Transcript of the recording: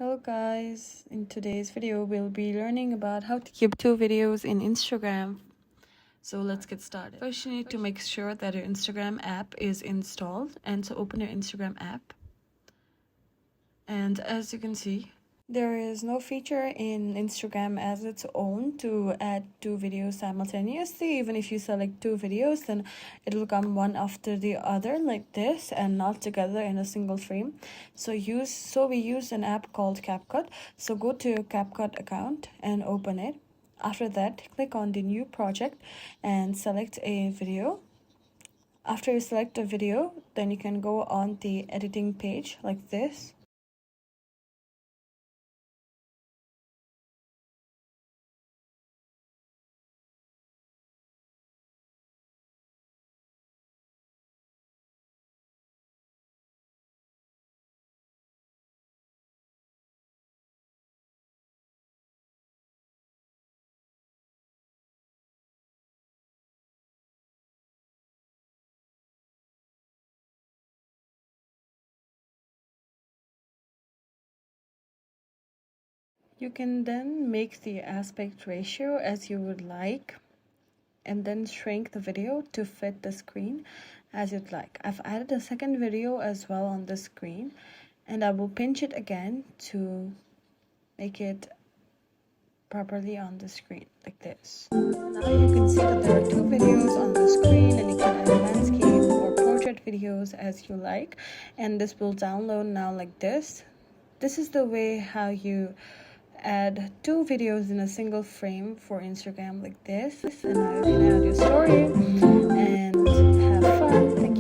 Hello guys, in today's video we'll be learning about how to keep two videos in Instagram. So let's get started. First you need to make sure that your Instagram app is installed, and so open your Instagram app. And as you can see, there is no feature in Instagram as its own to add two videos simultaneously. Even if you select two videos, then it will come one after the other like this and not together in a single frame. So we use an app called CapCut. So go to your CapCut account and open it. After that, click on the new project and select a video. After you select a video, then you can go on the editing page like this. You can then make the aspect ratio as you would like and then shrink the video to fit the screen as you'd like. I've added a second video as well on the screen, and I will pinch it again to make it properly on the screen like this. Now you can see that there are two videos on the screen, and you can add landscape or portrait videos as you like, and this will download now like this. This is the way how you add two videos in a single frame for Instagram like this, and now you can add your story and have fun.